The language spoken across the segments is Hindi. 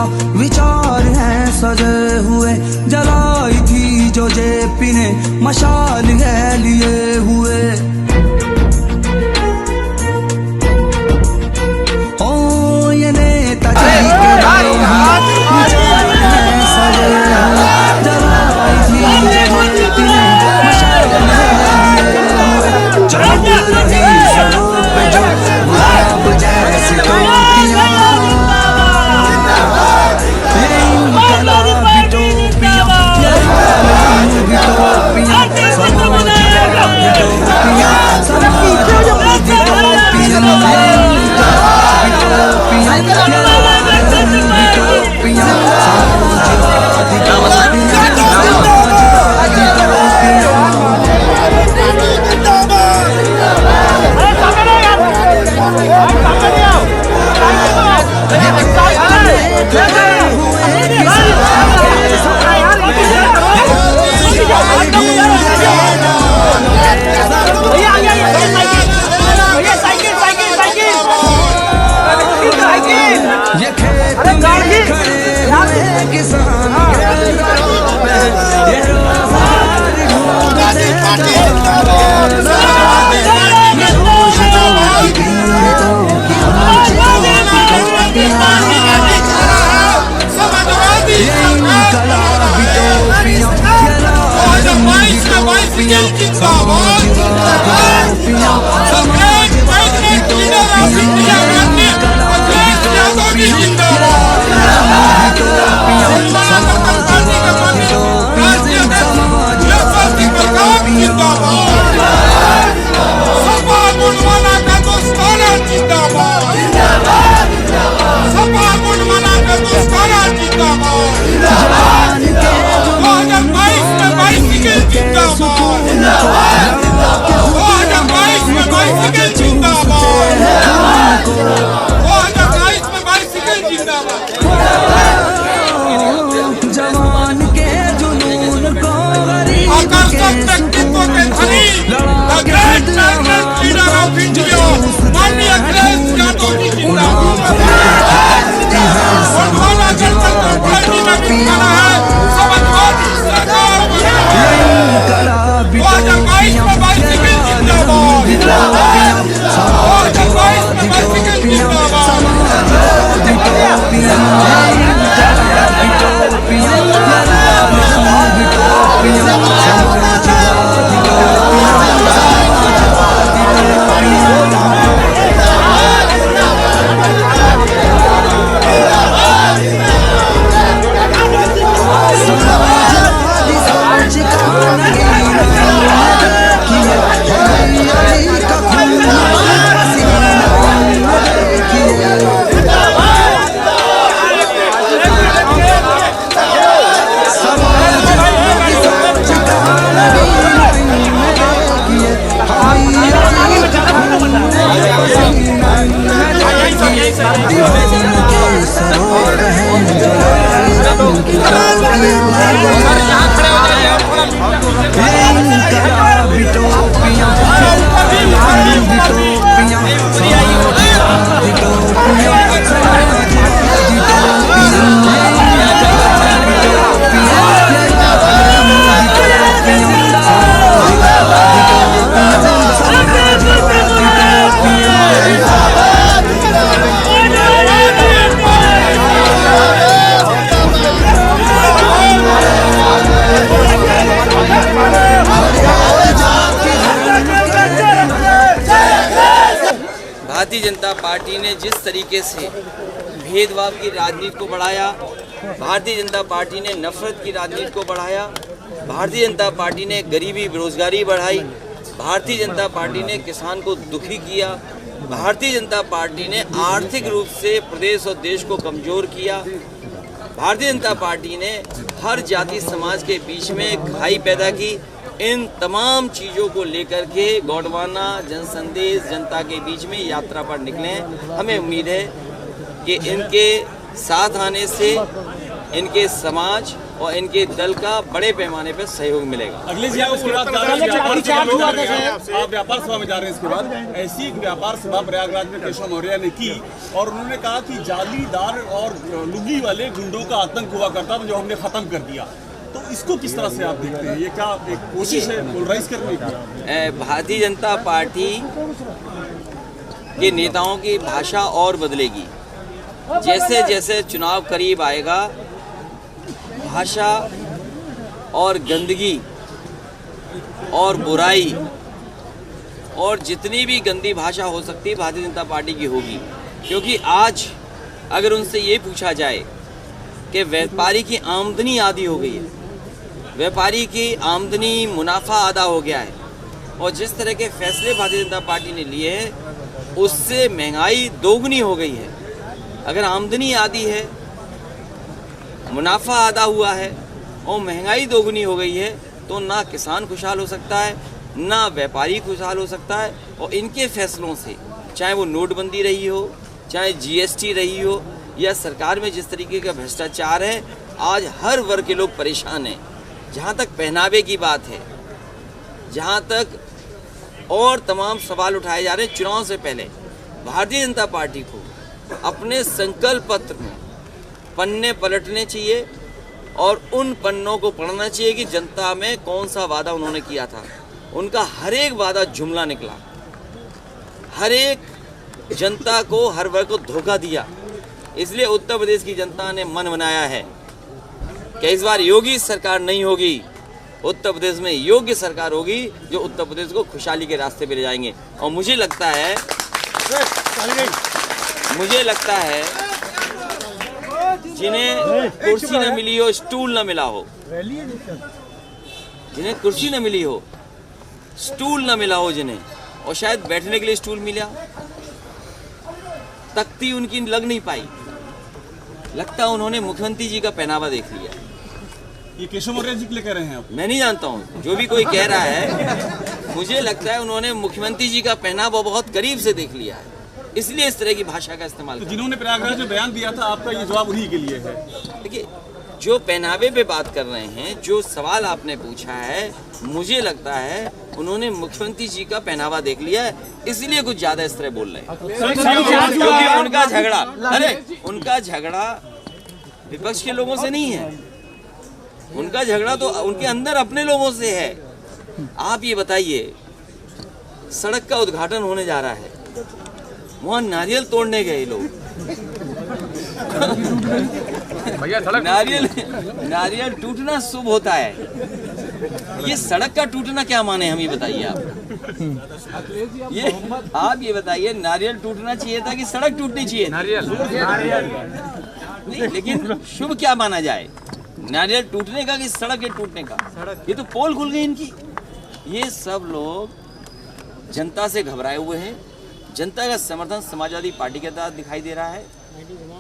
पिया विचार हैं सजे हुए, जलाई थी जो जेपी ने मशाल है लिए हुए। ओ ये नेता जी के विचार हैं सजे हुए, जलाई थी जो जेपी ने मशाल है लिए हुए। चमक रही सड़कों पे जो गुलाब जैसी टोपियां, भारतीय जनता पार्टी ने जिस तरीके से भेदभाव की राजनीति को बढ़ाया, भारतीय जनता पार्टी ने नफरत की राजनीति को बढ़ाया, भारतीय जनता पार्टी ने गरीबी बेरोजगारी बढ़ाई, भारतीय जनता पार्टी ने किसान को दुखी किया, भारतीय जनता पार्टी ने आर्थिक रूप से प्रदेश और देश को कमज़ोर किया, भारतीय जनता पार्टी ने हर जाति समाज के बीच में खाई पैदा की। इन तमाम चीज़ों को लेकर के गोंडवाना जनसंदेश जनता के बीच में यात्रा पर निकले। हमें उम्मीद है कि इनके साथ आने से इनके समाज और इनके दल का बड़े पैमाने पर सहयोग मिलेगा। अखिलेश जी, आप इसके बाद जा रहे हैं आप व्यापार सभा में जा रहे हैं, इसके बाद ऐसी एक व्यापार सभा प्रयागराज में केशव मौर्य ने की और उन्होंने कहा कि जालीदार और लुंगी वाले गुंडों का आतंक हुआ करता था जो हमने खत्म कर दिया। तो इसको किस तरह से आप देखते हैं? ये क्या एक कोशिश है पोलराइज करने की? भारतीय जनता पार्टी के नेताओं की भाषा और बदलेगी। जैसे जैसे चुनाव करीब आएगा, भाषा और गंदगी और बुराई और जितनी भी गंदी भाषा हो सकती है भारतीय जनता पार्टी की होगी। क्योंकि आज अगर उनसे ये पूछा जाए कि व्यापारी की आमदनी आधी हो गई है, व्यापारी की आमदनी मुनाफा आधा हो गया है, और जिस तरह के फैसले भारतीय जनता पार्टी ने लिए हैं उससे महंगाई दोगुनी हो गई है। अगर आमदनी आधी है, मुनाफा आधा हुआ है और महंगाई दोगुनी हो गई है, तो ना किसान खुशहाल हो सकता है, ना व्यापारी खुशहाल हो सकता है। और इनके फैसलों से, चाहे वो नोटबंदी रही हो, चाहे जीएसटी रही हो, या सरकार में जिस तरीके का भ्रष्टाचार है, आज हर वर्ग के लोग परेशान हैं। जहाँ तक पहनावे की बात है, जहाँ तक और तमाम सवाल उठाए जा रहे हैं, चुनाव से पहले भारतीय जनता पार्टी को अपने संकल्प पत्र में पन्ने पलटने चाहिए और उन पन्नों को पढ़ना चाहिए कि जनता में कौन सा वादा उन्होंने किया था। उनका हर एक वादा जुमला निकला, हर एक जनता को, हर वर्ग को धोखा दिया। इसलिए उत्तर प्रदेश की जनता ने मन बनाया है कि इस बार योगी सरकार नहीं होगी, उत्तर प्रदेश में योग्य सरकार होगी जो उत्तर प्रदेश को खुशहाली के रास्ते पे ले जाएंगे। और मुझे लगता है जिन्हें कुर्सी न मिली हो, स्टूल न मिला हो, जिन्हें कुर्सी न मिली हो, स्टूल न मिला हो, जिन्हें और शायद बैठने के लिए स्टूल मिला, तख्ती उनकी लग नहीं पाई, लगता उन्होंने मुख्यमंत्री जी का पहनावा देख लिया। ये केशव मौर्य जी के लिए कह रहे हैं आप? मैं नहीं जानता हूँ, जो भी कोई कह रहा है, मुझे लगता है उन्होंने मुख्यमंत्री जी का पहनावा बहुत करीब से देख लिया है, इसलिए इस तरह की भाषा का इस्तेमाल तो जिन्होंने प्रयागराज में बयान दिया था, आपका ये जवाब उन्हीं के लिए है? देखिए, जो पहनावे पे बात कर रहे हैं, जो सवाल आपने पूछा है, मुझे लगता है उन्होंने मुख्यमंत्री जी का पहनावा देख लिया है, इसलिए कुछ ज्यादा इस तरह बोल रहे हैं। क्योंकि उनका झगड़ा, अरे उनका झगड़ा विपक्ष के लोगों से नहीं है, उनका झगड़ा तो उनके अंदर अपने लोगों से है। आप ये बताइए, सड़क का उद्घाटन होने जा रहा है, वहाँ नारियल तोड़ने गए लोग, नारियल टूटना शुभ होता है, ये सड़क का टूटना क्या माने, हम ये बताइए आप ये बताइए, नारियल टूटना चाहिए था कि सड़क टूटनी चाहिए? नारियल नहीं, लेकिन शुभ क्या माना जाए, नारियल टूटने का कि सड़क के टूटने का? ये तो पोल खुल गई इनकी। ये सब लोग जनता से घबराए हुए हैं, जनता का समर्थन समाजवादी पार्टी के तहत दिखाई दे रहा है,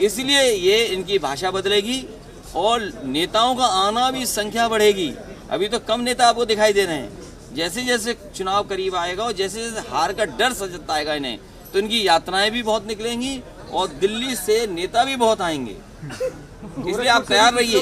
इसलिए ये इनकी भाषा बदलेगी और नेताओं का आना भी संख्या बढ़ेगी। अभी तो कम नेता आपको दिखाई दे रहे हैं, जैसे जैसे चुनाव करीब आएगा और जैसे जैसे हार का डर सताएगा आएगा इन्हें, तो इनकी यात्राएं भी बहुत निकलेंगी और दिल्ली से नेता भी बहुत आएंगे। इसलिए आप तैयार रहिए,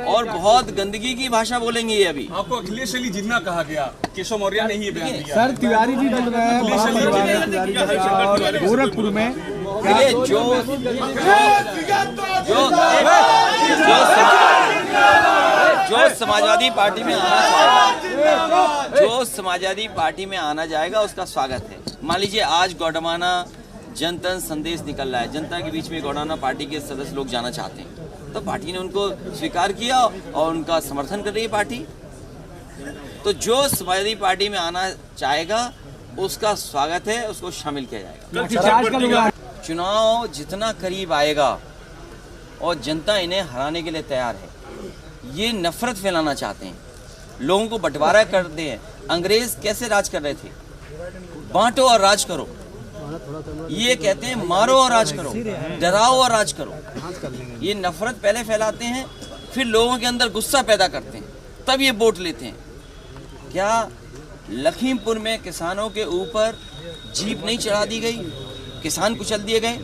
और बहुत गंदगी की भाषा बोलेंगे ये। अभी आपको अखिलेश अली जिन्ना कहा गया, केशव मौर्य ने ही बयान दिया। सर, तिवारी जी बोल रहे हैं और गोरखपुर में जो समाजवादी पार्टी में आना चाहेगा, जो समाजवादी पार्टी में आना चाहेगा उसका स्वागत है। मान लीजिए आज गौडमाना जनता संदेश निकल रहा है, जनता के बीच में गौडाना पार्टी के सदस्य लोग जाना चाहते हैं, तो पार्टी ने उनको स्वीकार किया और उनका समर्थन कर रही है पार्टी। तो जो समाजवादी पार्टी में आना चाहेगा उसका स्वागत है, उसको शामिल किया जाएगा। चुनाव जितना करीब आएगा और जनता इन्हें हराने के लिए तैयार है, ये नफरत फैलाना चाहते हैं, लोगों को बंटवारा करते हैं। अंग्रेज कैसे राज कर रहे थे? बांटो और राज करो। ये कहते हैं मारो और राज करो, डराओ और राज करो। ये नफरत पहले फैलाते हैं, फिर लोगों के अंदर गुस्सा पैदा करते हैं, तब ये वोट लेते हैं। क्या लखीमपुर में किसानों के ऊपर जीप नहीं चढ़ा दी गई, किसान कुचल दिए गए?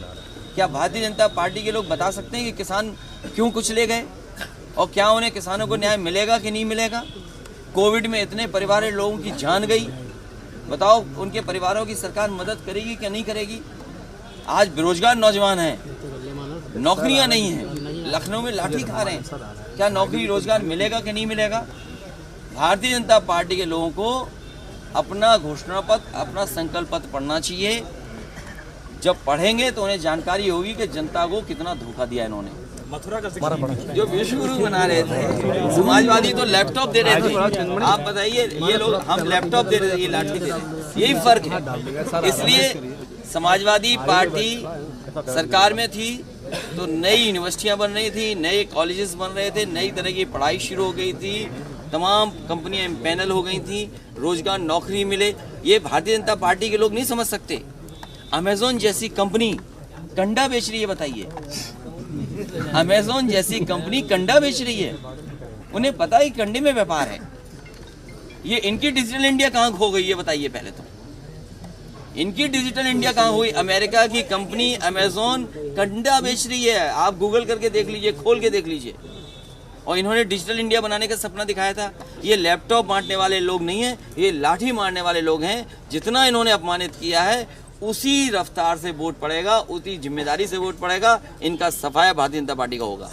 क्या भारतीय जनता पार्टी के लोग बता सकते हैं कि किसान क्यों कुचले गए? और क्या उन्हें किसानों को न्याय मिलेगा कि नहीं मिलेगा? कोविड में इतने परिवार लोगों की जान गई, बताओ उनके परिवारों की सरकार मदद करेगी कि नहीं करेगी? आज बेरोजगार नौजवान हैं, नौकरियां नहीं हैं, लखनऊ में लाठी खा रहे हैं, क्या नौकरी रोजगार मिलेगा कि नहीं मिलेगा? भारतीय जनता पार्टी के लोगों को अपना घोषणा पत्र, अपना संकल्प पत्र पढ़ना चाहिए। जब पढ़ेंगे तो उन्हें जानकारी होगी कि जनता को कितना धोखा दिया इन्होंने। जो विश्व गुरु बना रहे थे, समाजवादी तो लैपटॉप दे रहे थे, आप बताइए ये लोग हम लैपटॉप दे रहे थे, ये लाठी दे रहे थे, यही फर्क है। इसलिए समाजवादी पार्टी सरकार में थी तो नई यूनिवर्सिटियां बन रही थी, नए कॉलेजेस बन रहे थे, नई तरह की पढ़ाई शुरू हो गई थी, तमाम कंपनियां पैनल हो गई थी, रोजगार नौकरी मिले। ये भारतीय जनता पार्टी के लोग नहीं समझ सकते। अमेज़न जैसी कंपनी कंडा बेच रही है, बताइए, अमेज़न जैसी कंपनी कंडा बेच रही है, उन्हें पता है कंडे में व्यापार है। ये इनकी डिजिटल इंडिया कहाँ खो गई है, बताइए पहले तो। इनकी डिजिटल इंडिया कहाँ हुई? अमेरिका की कंपनी अमेज़न कंडा बेच रही है, आप गूगल करके देख लीजिए, खोल के देख लीजिए। और इन्होंने डिजिटल इंडिया बनाने का सपना दिखाया था। ये लैपटॉप बांटने वाले लोग नहीं हैं, ये लाठी मारने वाले लोग हैं। जितना इन्होंने अपमानित किया है उसी रफ्तार से वोट पड़ेगा, उसी जिम्मेदारी से वोट पड़ेगा। इनका सफाया भारतीय जनता पार्टी का होगा।